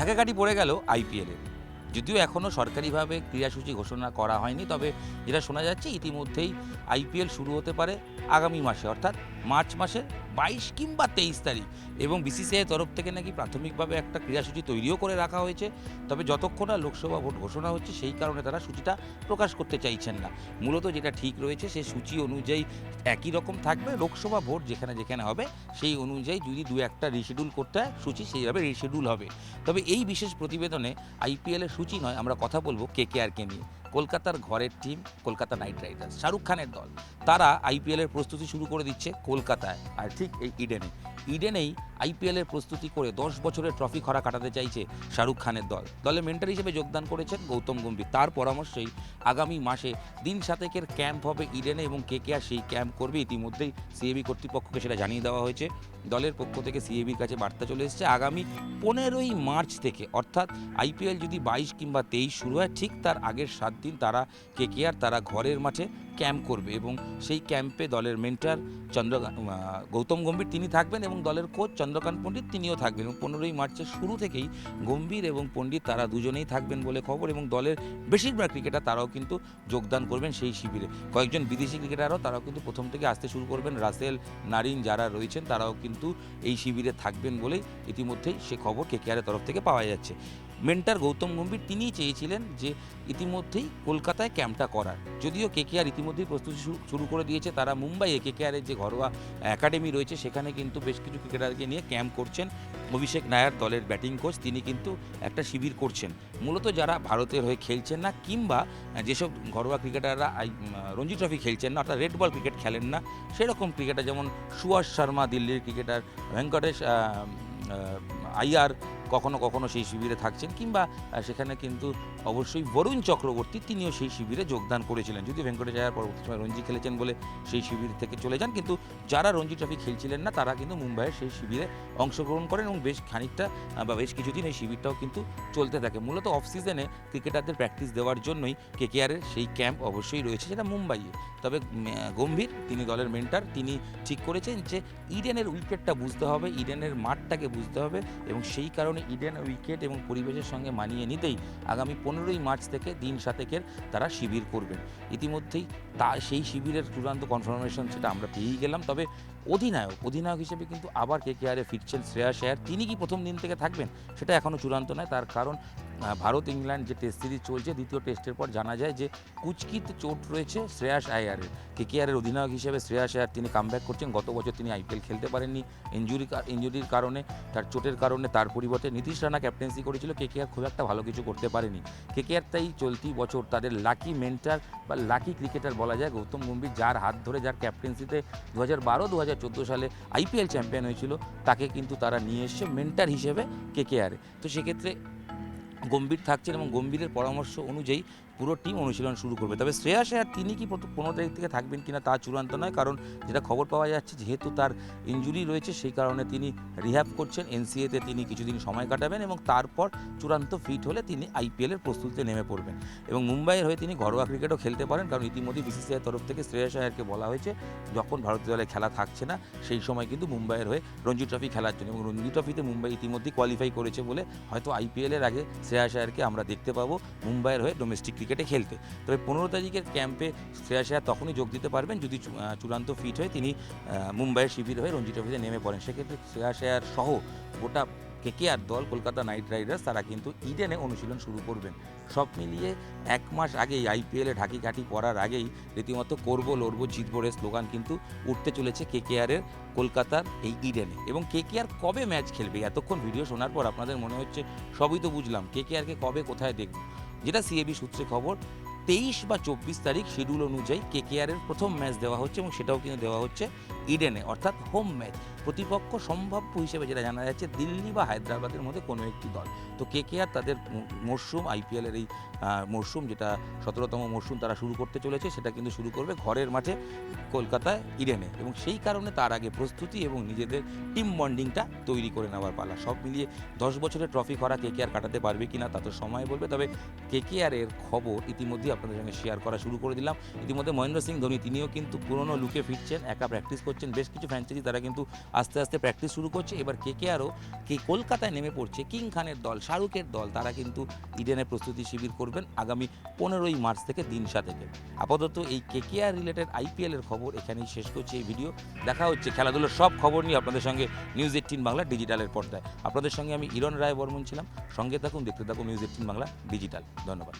ধাক্কাকাটি পড়ে গেল আইপিএলের। যদিও এখনও সরকারিভাবে ক্রীড়াসূচি ঘোষণা করা হয়নি, তবে যেটা শোনা যাচ্ছে ইতিমধ্যেই আইপিএল শুরু হতে পারে আগামী মাসে, অর্থাৎ মার্চ মাসের 22 কিংবা 23 তারিখ। এবং বিসিসিআই তরফ থেকে নাকি প্রাথমিকভাবে একটা ক্রীড়াসূচি তৈরিও করে রাখা হয়েছে। তবে যতক্ষণ না লোকসভা ভোট ঘোষণা হচ্ছে সেই কারণে তারা সূচিটা প্রকাশ করতে চাইছেন না। মূলত যেটা ঠিক রয়েছে সেই সূচি অনুযায়ী একই রকম থাকবে। লোকসভা ভোট যেখানে যেখানে হবে সেই অনুযায়ী যদি দু একটা রিশিডিউল করতে হয় সূচি সেইভাবে রিশিডিউল হবে। তবে এই বিশেষ প্রতিবেদনে আইপিএলের সূচি নয়, আমরা কথা বলবো কেকেআরকে নিয়ে। কলকাতার ঘরের team Kolkata night Riders, Shahrukh খানের দল, তারা আইপিএলের প্রস্তুতি শুরু করে দিচ্ছে কলকাতায়, আর ঠিক এই ইডেনেই আইপিএলের প্রস্তুতি করে 10 বছরের ট্রফি খরা কাটাতে চাইছে শাহরুখ খানের দল। দলে মেন্টর হিসেবে যোগদান করেছেন গৌতম গম্ভীর। তার পরামর্শেই আগামী মাসে দিন 7 ক্যাম্প হবে ইডেনে এবং কেকেআর সেই ক্যাম্প করবে। ইতিমধ্যেই সিএবি কর্তৃপক্ষকে সেটা জানিয়ে দেওয়া হয়েছে। দলের পক্ষ থেকে সিএবির কাছে বার্তা চলে এসেছে আগামী 15ই মার্চ থেকে, অর্থাৎ আইপিএল যদি 22 কিংবা 23 শুরু হয় ঠিক তার আগের 7 দিন তারা কেকেআর তারা ঘরের মাঠে ক্যাম্প করবে এবং সেই ক্যাম্পে দলের মেন্টর গৌতম গম্ভীর তিনি থাকবেন এবং দলের কোচ চন্দ্রকান্ত পণ্ডিত তিনিও থাকবেন। এবং 15ই মার্চের শুরু থেকেই গম্ভীর এবং পণ্ডিত তারা দুজনেই থাকবেন বলে খবর। এবং দলের বেশিরভাগ ক্রিকেটার তারাও কিন্তু যোগদান করবেন সেই শিবিরে। কয়েকজন বিদেশি ক্রিকেটারও তারাও কিন্তু প্রথম থেকে আসতে শুরু করবেন। রাসেল, নারিন যারা রয়েছেন তারাও কিন্তু এই শিবিরে থাকবেন বলেই ইতিমধ্যেই সে খবর কেকেআরের তরফ থেকে পাওয়া যাচ্ছে। মেন্টর গৌতম গম্ভীর তিনিই চেয়েছিলেন যে ইতিমধ্যেই কলকাতায় ক্যাম্পটা করার। যদিও কেকেআর ইতিমধ্যেই প্রস্তুতি শুরু করে দিয়েছে। তারা মুম্বাইয়ে কেকেআরের যে ঘরোয়া একাডেমি রয়েছে সেখানে কিন্তু বেশ কিছু ক্রিকেটারকে নিয়ে ক্যাম্প করছেন। অভিষেক নায়ার দলের ব্যাটিং কোচ, তিনি কিন্তু একটা শিবির করছেন। মূলত যারা ভারতের হয়ে খেলছেন না কিংবা যেসব ঘরোয়া ক্রিকেটাররা রঞ্জি ট্রফি খেলছেন না, অর্থাৎ রেড বল ক্রিকেট খেলেন না, সেরকম ক্রিকেটার যেমন সুয়াস শর্মা দিল্লির ক্রিকেটার, ভেঙ্কটেশ আইয়ার কখনো কখনো সেই শিবিরে থাকছেন, কিংবা সেখানে কিন্তু অবশ্যই বরুণ চক্রবর্তী তিনিও সেই শিবিরে যোগদান করেছিলেন। যদি ভেঙ্কটেশ আয়ার পরবর্তী সময় রঞ্জি খেলেছেন বলে সেই শিবির থেকে চলে যান, কিন্তু যারা রঞ্জি ট্রফি খেলছিলেন না তারা কিন্তু মুম্বাইয়ের সেই শিবিরে অংশগ্রহণ করেন এবং বেশ খানিকটা বা বেশ কিছুদিন এই শিবিরটাও কিন্তু চলতে থাকে। মূলত অফ সিজনে ক্রিকেটারদের প্র্যাকটিস দেওয়ার জন্যই কেকেআরের সেই ক্যাম্প অবশ্যই রয়েছে, সেটা মুম্বাইয়ে। তবে গম্ভীর তিনি দলের মেন্টর, তিনি ঠিক করেছেন যে ইডেনের উইকেটটা বুঝতে হবে, ইডেনের মাঠটাকে বুঝতে হবে এবং সেই কারণে ইডেন উইকেট এবং পরিবেশের সঙ্গে মানিয়ে নিতেই আগামী 15ই মার্চ থেকে দিন 7 তারা শিবির করবেন। ইতিমধ্যেই সেই শিবিরের চূড়ান্ত কনফার্মেশন সেটা আমরা পেয়েই গেলাম। তবে অধিনায়ক হিসেবে কিন্তু আবার কেকেআরে ফিরছেন শ্রেয়াস আয়ার। তিনি কি প্রথম দিন থেকে থাকবেন সেটা এখনও চূড়ান্ত নয়। তার কারণ ভারত ইংল্যান্ড যে টেস্ট সিরিজ চলছে, দ্বিতীয় টেস্টের পর জানা যায় যে কুচকিতে চোট রয়েছে শ্রেয়াস আয়ারের। কেকেআরের অধিনায়ক হিসেবে শ্রেয়াস আয়ার তিনি কামব্যাক করছেন। গত বছর তিনি আইপিএল খেলতে পারেননি ইনজুরির কারণে, তার চোটের কারণে। তার পরিবর্তে নীতিশ রানা ক্যাপ্টেন্সি করেছিল। কেকেআর খুব একটা ভালো কিছু করতে পারেনি। কেকেআর তাই চলতি বছর তাদের লাকি মেন্টার বা লাকি ক্রিকেটার বলা যায় গৌতম গম্ভীর, যার হাত ধরে যার ক্যাপ্টেন্সিতে 2012-2014 সালে আইপিএল চ্যাম্পিয়ন হয়েছিল, তাকে কিন্তু তারা নিয়ে এসছে মেন্টার হিসেবে কেকেআরে। তো সেক্ষেত্রে গম্ভীর থাকছেন এবং গম্ভীরের পরামর্শ অনুযায়ী পুরো টিম অনুশীলন শুরু করবে। তবে শ্রেয়াস আয়ার তিনি কি 15 তারিখ থেকে থাকবেন কিনা তা চূড়ান্ত নয়, কারণ যেটা খবর পাওয়া যাচ্ছে যেহেতু তার ইনজুরি রয়েছে সেই কারণে তিনি রিহ্যাব করছেন। এনসিএতে তিনি কিছুদিন সময় কাটাবেন এবং তারপর চূড়ান্ত ফিট হলে তিনি আইপিএলের প্রস্তুতিতে নেমে পড়বেন এবং মুম্বাইয়ের হয়ে তিনি ঘরোয়া ক্রিকেটও খেলতে পারেন। কারণ ইতিমধ্যে বিসিসিআই তরফ থেকে শ্রেয়াস আয়ারকে বলা হয়েছে যখন ভারতীয় দলে খেলা থাকছে না সেই সময় কিন্তু মুম্বাইয়ের হয়ে রঞ্জি ট্রফি খেলার জন্য, এবং রঞ্জি ট্রফিতে মুম্বাই ইতিমধ্যেই কোয়ালিফাই করেছে বলে হয়তো আইপিএলের আগে শ্রেয়াস আয়ারকে আমরা দেখতে পাবো মুম্বাইয়ের হয়ে ডোমেস্টিক ক্রিকেটে খেলতে। তবে 15 তারিখের ক্যাম্পে শ্রেয়াস আয়ার তখনই যোগ দিতে পারবেন যদি চূড়ান্ত ফিট হয়ে তিনি মুম্বাইয়ের শিবির হয়ে রঞ্জি ট্রফিতে নেমে পড়েন। সেক্ষেত্রে শ্রেয়াস আয়ার সহ গোটা কেকেআর দল কলকাতা নাইট রাইডার্স তারা কিন্তু ইডেনে অনুশীলন শুরু করবেন। সব মিলিয়ে 1 মাস আগেই আইপিএলে ঢাকিকাঠি পড়ার আগেই রীতিমতো করবো লড়বো জিতবোরের স্লোগান কিন্তু উঠতে চলেছে কেকেআরের কলকাতার এই ইডেনে। এবং কেকেআর কবে ম্যাচ খেলবে, এতক্ষণ ভিডিও শোনার পর আপনাদের মনে হচ্ছে সবই তো বুঝলাম, কেকেআরকে কবে কোথায় দেখব, যেটা সিএবি সূত্রে খবর 23 বা 24 তারিখ শিডিউল অনুযায়ী কেকেআরের প্রথম ম্যাচ দেওয়া হচ্ছে এবং সেটাও কিন্তু দেওয়া হচ্ছে ইডেনে, অর্থাৎ হোম ম্যাচ। প্রতিপক্ষ সম্ভাব্য হিসেবে যেটা জানা যাচ্ছে দিল্লি বা হায়দ্রাবাদের মধ্যে কোনো একটি দল। তো কেকেআর তাদের মরশুম আইপিএলের এই মরশুম যেটা 17তম মরশুম তারা শুরু করতে চলেছে সেটা কিন্তু শুরু করবে ঘরের মাঠে কলকাতায় ইডেনে, এবং সেই কারণে তার আগে প্রস্তুতি এবং নিজেদের টিম বন্ডিংটা তৈরি করে নেওয়ার পালা। সব মিলিয়ে 10 বছরের ট্রফি করা কেকেআর কাটাতে পারবে কিনা তা তো সময় বলবে। তবে কেকেআরের খবর ইতিমধ্যেই আপনাদের সঙ্গে শেয়ার করা শুরু করে দিলাম। ইতিমধ্যে মহেন্দ্র সিং ধোনি তিনিও কিন্তু পুরনো লুকে ফিরছেন, একা প্র্যাকটিস করছেন। করছেন বেশ কিছু ফ্র্যাঞ্চাইজি, তারা কিন্তু আস্তে আস্তে প্র্যাকটিস শুরু করছে। এবার কেকেআরও কলকাতায় নেমে পড়ছে, কিং খানের দল, শাহরুখের দল, তারা কিন্তু ইডেনের প্রস্তুতি শিবির করবেন আগামী 15ই মার্চ থেকে দিনশা থেকে। আপাতত এই কেকেআর রিলেটেড আইপিএলের খবর এখানেই শেষ করছি এই ভিডিও। দেখা হচ্ছে খেলাধুলোর সব খবর নিয়ে আপনাদের সঙ্গে নিউজ 18 বাংলা ডিজিটালের পর্দায়। আপনাদের সঙ্গে আমি ইরণ রায় বর্মন ছিলাম। সঙ্গে থাকুন, দেখতে থাকুন নিউজ 18 বাংলা ডিজিটাল। ধন্যবাদ।